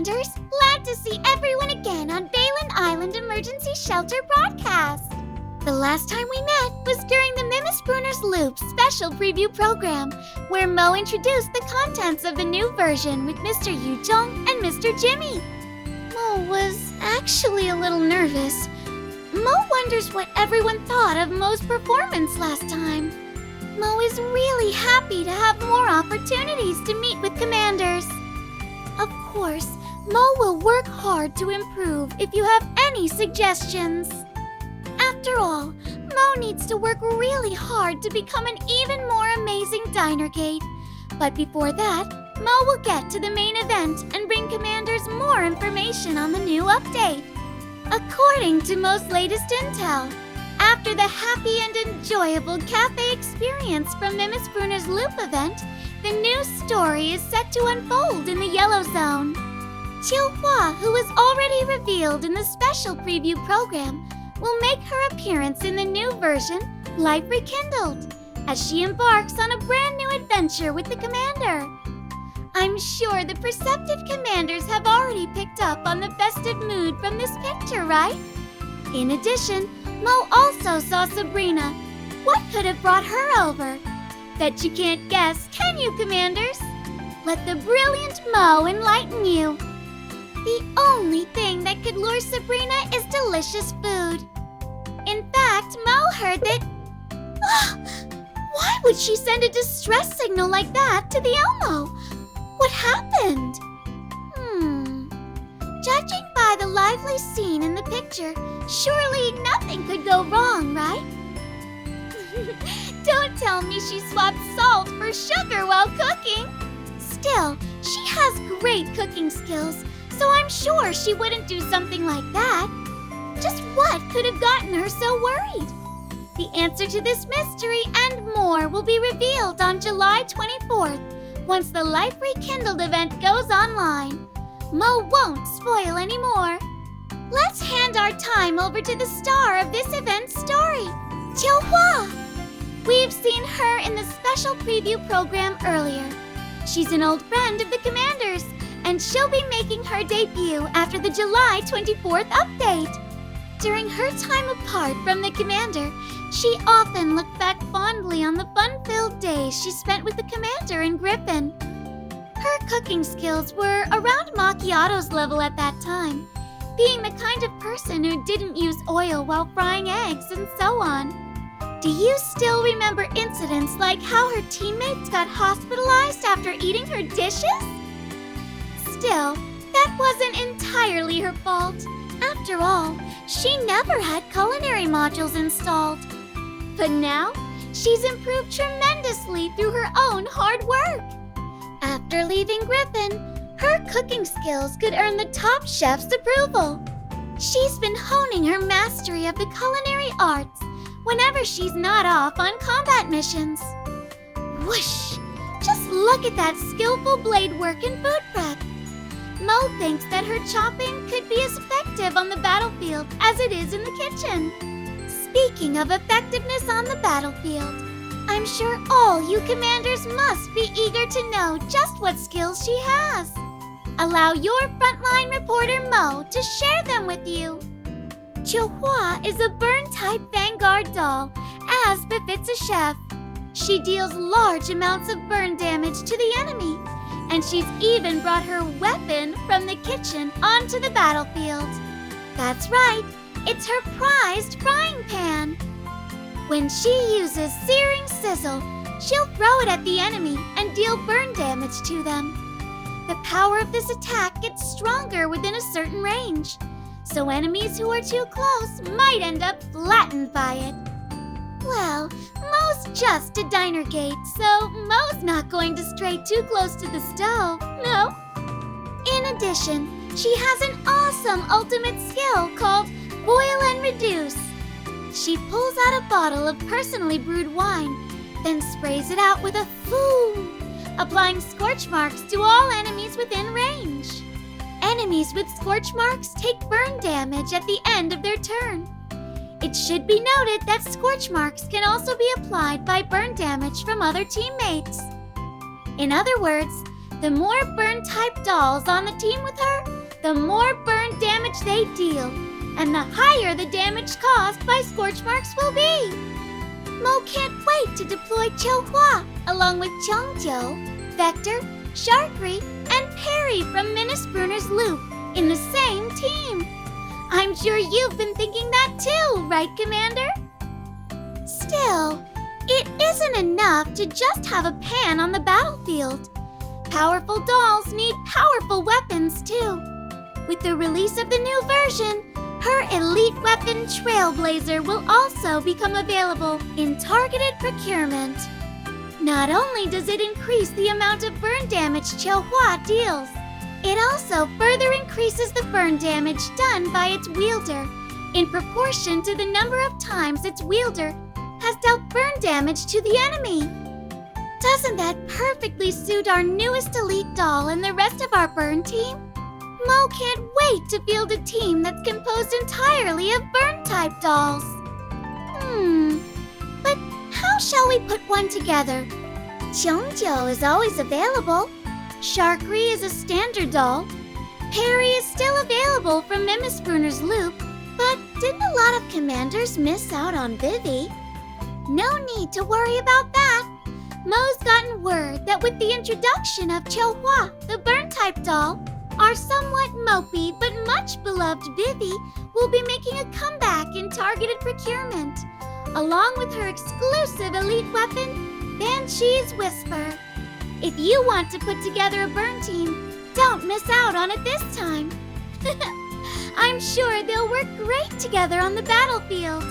Commanders! Glad to see everyone again on Beilan Island Emergency Shelter broadcast. The last time we met was during the Mimispooner's Loop special preview program, where Mo introduced the contents of the new version with Mr. Yu-jung and Mr. Jimmy. Mo was actually a little nervous. Mo wonders what everyone thought of Mo's performance last time. Mo is really happy to have more opportunities to meet with Commanders. Of course, Mo will work hard to improve if you have any suggestions. After all, Mo needs to work really hard to become an even more amazing diner gate. But before that, Mo will get to the main event and bring Commanders more information on the new update. According to Mo's latest intel, after the happy and enjoyable cafe experience from Mimispooner's Loop event, the new story is set to unfold in the Yellow Zone. Qiuhua, who was already revealed in the special preview program, will make her appearance in the new version, Life Rekindled, as she embarks on a brand new adventure with the Commander. I'm sure the perceptive Commanders have already picked up on the festive mood from this picture, right? In addition, Mo also saw Sabrina. What could have brought her over? Bet you can't guess, can you, Commanders? Let the brilliant Mo enlighten you. The only thing that could lure Sabrina is delicious food. In fact, Mo heard that... Why would she send a distress signal like that to the Elmo? What happened? Judging by the lively scene in the picture, surely nothing could go wrong, right? Don't tell me she swapped salt for sugar while cooking. Still, she has great cooking skills, so I'm sure she wouldn't do something like that. Just what could have gotten her so worried? The answer to this mystery and more will be revealed on July 24th, once the Life Rekindled event goes online. Mo won't spoil anymore. Let's hand our time over to the star of this event's story, Qiuhua. We've seen her in the special preview program earlier. She's an old friend of the Commanders, and she'll be making her debut after the July 24th update. During her time apart from the Commander, she often looked back fondly on the fun-filled days she spent with the Commander and Griffin. Her cooking skills were around Macchiato's level at that time, being the kind of person who didn't use oil while frying eggs and so on. Do you still remember incidents like how her teammates got hospitalized after eating her dishes? Still, that wasn't entirely her fault. After all, she never had culinary modules installed. But now, she's improved tremendously through her own hard work. After leaving Griffin, her cooking skills could earn the top chef's approval. She's been honing her mastery of the culinary arts whenever she's not off on combat missions. Whoosh! Just look at that skillful blade work and food prep. Mo thinks that her chopping could be as effective on the battlefield as it is in the kitchen. Speaking of effectiveness on the battlefield, I'm sure all you Commanders must be eager to know just what skills she has. Allow your frontline reporter Mo to share them with you. Qiuhua is a burn-type Vanguard doll, as befits a chef. She deals large amounts of burn damage to the enemy, and she's even brought her weapon from the kitchen onto the battlefield. That's right, it's her prized frying pan. When she uses Searing Sizzle, she'll throw it at the enemy and deal burn damage to them. The power of this attack gets stronger within a certain range, so enemies who are too close might end up flattened by it. Well, Mo's just a diner gate, so Mo's not going to stray too close to the stove, no. In addition, she has an awesome ultimate skill called Boil and Reduce. She pulls out a bottle of personally brewed wine, then sprays it out with a foo, applying scorch marks to all enemies within range. Enemies with scorch marks take burn damage at the end of their turn. It should be noted that scorch marks can also be applied by burn damage from other teammates. In other words, The more burn-type dolls on the team with her, the more burn damage they deal, and the higher the damage caused by scorch marks will be. Mo can't wait to deploy Qiuhua along with Chongjo, Vector, Sharkry, and Perry from Minisprunner's Loop in the same team. I'm sure you've been thinking that too, right, Commander? Still, it isn't enough to just have a pan on the battlefield. Powerful dolls need powerful weapons too. With the release of the new version, her elite weapon Trailblazer will also become available in targeted procurement. Not only does it increase the amount of burn damage Qiuhua deals, it also further increases the burn damage done by its wielder in proportion to the number of times its wielder has dealt burn damage to the enemy. Doesn't that perfectly suit our newest elite doll and the rest of our burn team? Mo can't wait to field a team that's composed entirely of burn-type dolls. But how shall we put one together? Chongjo is always available. Sharkry is a standard doll. Perry is still available from Mimisprunner's Loop, but didn't a lot of commanders miss out on Vivi? No need to worry about that. Mo's gotten word that with the introduction of Qiuhua, the burn-type doll, our somewhat mopey but much beloved Vivi will be making a comeback in targeted procurement, along with her exclusive elite weapon, Banshee's Whisper. If you want to put together a burn team, don't miss out on it this time. I'm sure they'll work great together on the battlefield.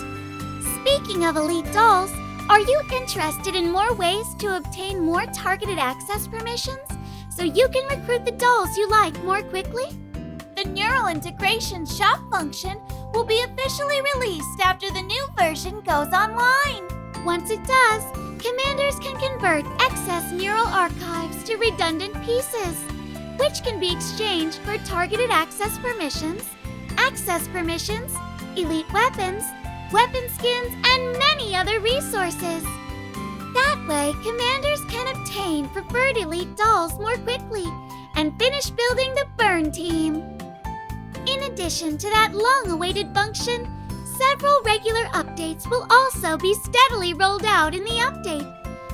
Speaking of elite dolls, are you interested in more ways to obtain more targeted access permissions so you can recruit the dolls you like more quickly? The Neural Integration Shop function will be officially released after the new version goes online. Once it does, commanders can convert excess neural archives to redundant pieces, which can be exchanged for targeted access permissions, elite weapons, weapon skins, and many other resources. That way, commanders can obtain preferred elite dolls more quickly and finish building the burn team. In addition to that long-awaited function, several regular updates will also be steadily rolled out in the update,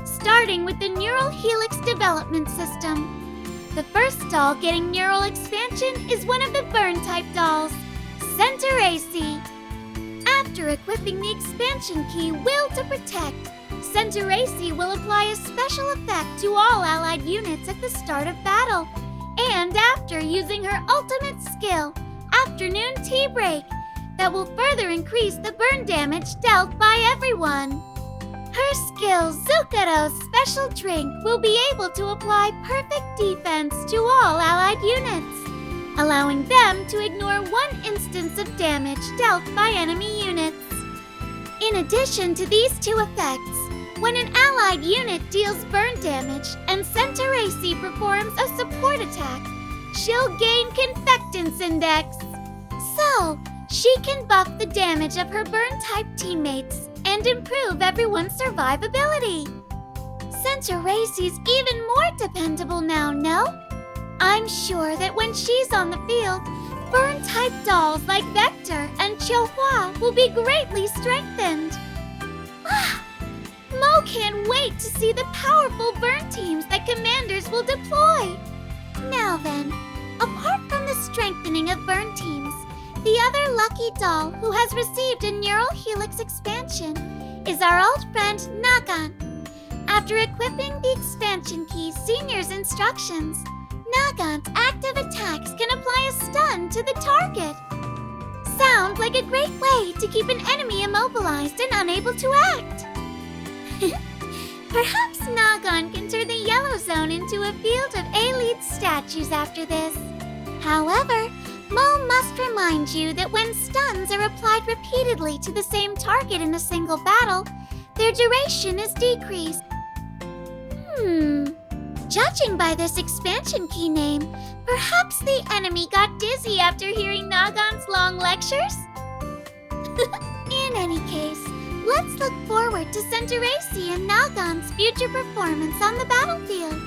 starting with the Neural Helix development system. The first doll getting neural expansion is one of the burn-type dolls, Centuracy. After equipping the expansion key Will to Protect, Centuracy will apply a special effect to all allied units at the start of battle, and after using her ultimate skill, Afternoon Tea Break, that will further increase the burn damage dealt by everyone. Her skill Zukaro's Special Drink will be able to apply perfect defense to all allied units, allowing them to ignore one instance of damage dealt by enemy units. In addition to these two effects, when an allied unit deals burn damage and Centuracy performs a support attack, she'll gain Confectance Index. So, she can buff the damage of her burn-type teammates and improve everyone's survivability. Centuracy's even more dependable now, no? I'm sure that when she's on the field, burn-type dolls like Vector and Qiuhua will be greatly strengthened. Mo can't wait to see the powerful burn teams that commanders will deploy. Now then, apart from the strengthening of burn teams, the other lucky doll who has received a Neural Helix expansion is our old friend Nagan. After equipping the expansion key Senior's instructions, Nagan's active attacks can apply a stun to the target. Sounds like a great way to keep an enemy immobilized and unable to act. Perhaps Nagan can turn the yellow zone into a field of elite statues after this. However, Mo must remind you that when stuns are applied repeatedly to the same target in a single battle, their duration is decreased. Judging by this expansion key name, perhaps the enemy got dizzy after hearing Nagan's long lectures? In any case, let's look forward to Centuracy and Nagan's future performance on the battlefield.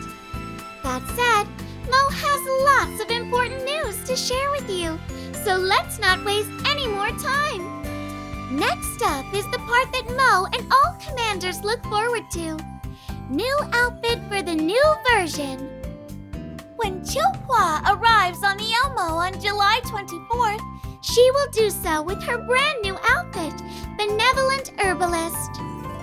That said, Mo has lots of important news to share with you, so let's not waste any more time. Next up is the part that Mo and all commanders look forward to. New outfit for the new version. When Qiuhua arrives on the Elmo on July 24th, she will do so with her brand new outfit, Benevolent Herbalist.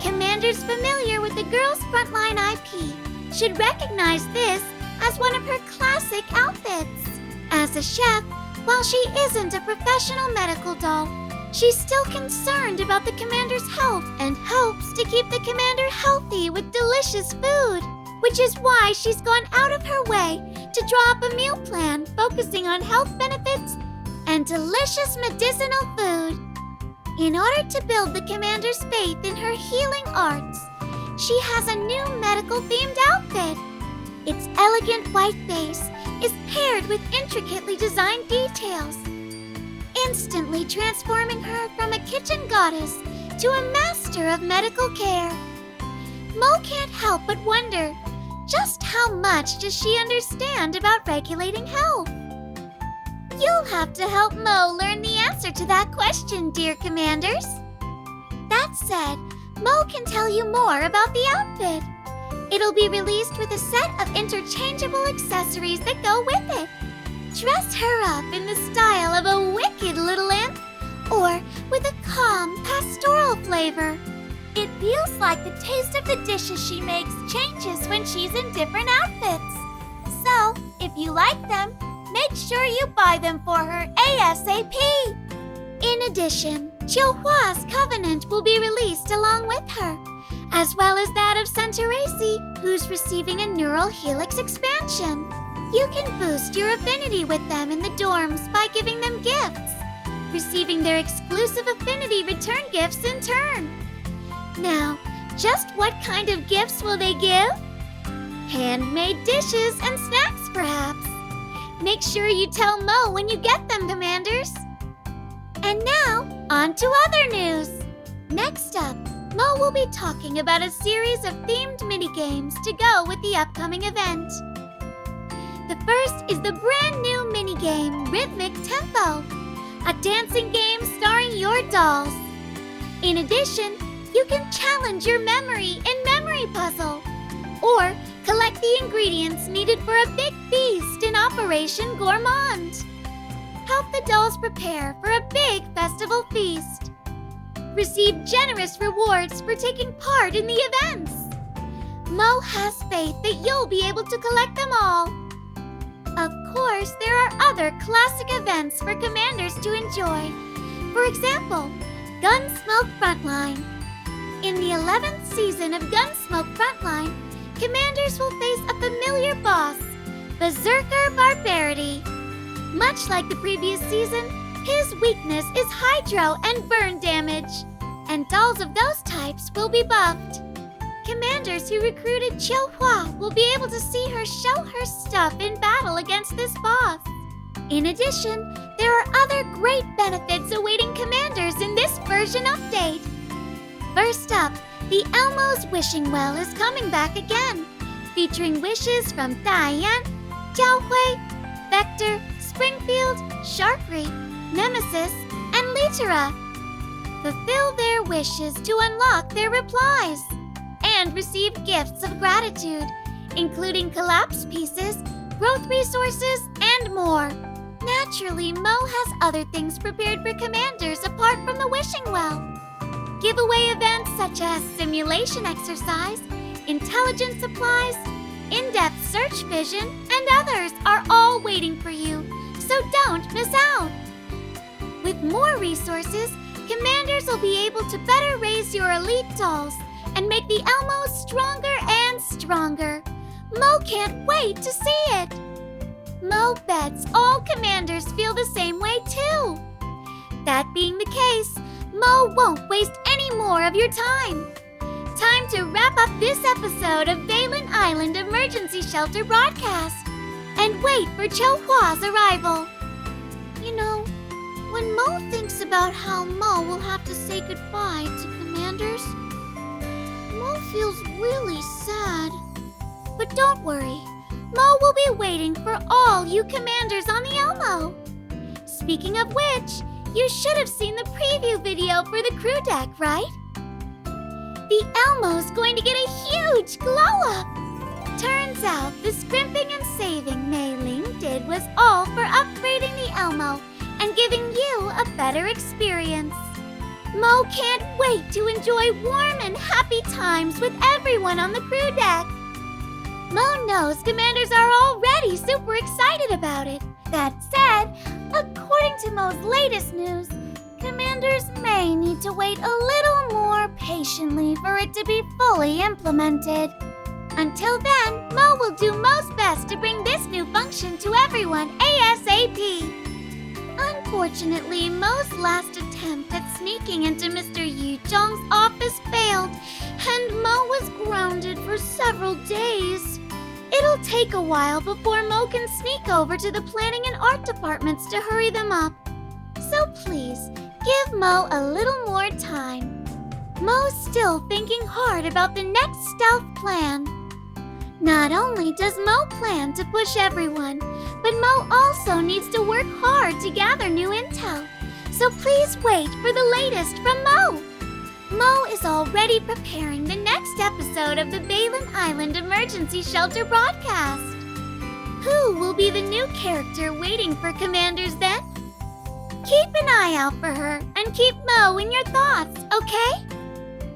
Commanders familiar with the Girls Frontline IP should recognize this as one of her classic outfits. As a chef, while she isn't a professional medical doll, she's still concerned about the commander's health and hopes to keep the commander healthy with delicious food, which is why she's gone out of her way to draw up a meal plan focusing on health benefits and delicious medicinal food. In order to build the commander's faith in her healing arts, she has a new medical-themed outfit. Its elegant white base is paired with intricately designed details, instantly transforming her from a kitchen goddess to a master of medical care. Mo can't help but wonder, just how much does she understand about regulating health? You'll have to help Mo learn the answer to that question, dear commanders. That said, Mo can tell you more about the outfit. It'll be released with a set of interchangeable accessories that go with it. Dress her up in the style of a wicked little imp, or with a calm, pastoral flavor. It feels like the taste of the dishes she makes changes when she's in different outfits. So, if you like them, make sure you buy them for her ASAP. In addition, Qiuhua's Covenant will be released along with her, as well as that of Centaurace, who's receiving a neural helix expansion. You can boost your affinity with them in the dorms by giving them gifts, receiving their exclusive affinity return gifts in turn. Now, just what kind of gifts will they give? Handmade dishes and snacks, perhaps. Make sure you tell Mo when you get them, commanders. And now, on to other news. Next up, Mo will be talking about a series of themed minigames to go with the upcoming event. The first is the brand new minigame Rhythmic Tempo, a dancing game starring your dolls. In addition, you can challenge your memory in Memory Puzzle, or collect the ingredients needed for a big feast in Operation Gourmand. Help the dolls prepare for a big festival feast. Receive generous rewards for taking part in the events. Mo has faith that you'll be able to collect them all. Of course, there are other classic events for commanders to enjoy. For example, Gunsmoke Frontline. In the 11th season of Gunsmoke Frontline, commanders will face a familiar boss, Berserker Barbarity. Much like the previous season, his weakness is hydro and burn damage, and dolls of those types will be buffed. Commanders who recruited Qiuhua will be able to see her show her stuff in battle against this boss. In addition, there are other great benefits awaiting commanders in this version update. First up, the Elmo's Wishing Well is coming back again, featuring wishes from Diane, Qiuhua, Vector, Springfield, Sharkry, Nemesis, and Litera. Fulfill their wishes to unlock their replies and receive gifts of gratitude, including collapse pieces, growth resources, and more. Naturally, Mo has other things prepared for commanders apart from the Wishing Well. Giveaway events such as simulation exercise, intelligence supplies, in-depth search vision, and others are all waiting for you, so don't miss out. With more resources, commanders will be able to better raise your elite dolls and make the Elmos stronger and stronger. Mo can't wait to see it. Mo bets all commanders feel the same way too. That being the case, Mo won't waste any more of your time. Time to wrap up this episode of Beilan Island Emergency Shelter broadcast and wait for Qiuhua's arrival. You know, when Mo thinks about how Mo will have to say goodbye to commanders, Mo feels really sad. But don't worry, Mo will be waiting for all you commanders on the Elmo. Speaking of which, you should have seen the preview video for the crew deck, right? The Elmo's going to get a huge glow-up! Turns out the scrimping and saving Mei Ling did was all for upgrading the Elmo and giving you a better experience. Mo can't wait to enjoy warm and happy times with everyone on the crew deck. Mo knows commanders are already super excited about it. That said, according to Mo's latest news, commanders may need to wait a little more patiently for it to be fully implemented. Until then, Mo will do Mo's best to bring this new function to everyone ASAP. Unfortunately, Mo's last attempt at sneaking into Mr. Yu Zhong's office failed, and Mo was grounded for several days. It'll take a while before Mo can sneak over to the planning and art departments to hurry them up. So please, give Mo a little more time. Mo's still thinking hard about the next stealth plan. Not only does Mo plan to push everyone, but Mo also needs to work hard to gather new intel. So please wait for the latest from Mo. Mo is already preparing the next episode of the Beilan Island Emergency Shelter broadcast. Who will be the new character waiting for commanders then? Keep an eye out for her and keep Mo in your thoughts, okay?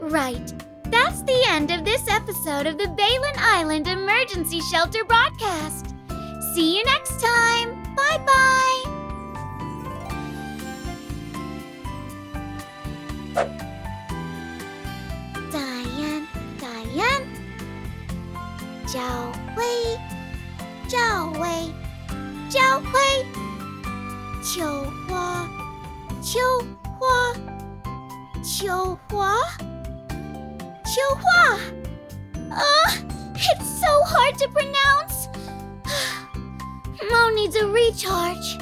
Right. That's the end of this episode of the Beilan Island Emergency Shelter broadcast. See you next time. Bye-bye. Diane. 教会Qiuhua. It's so hard to pronounce. Mo needs a recharge.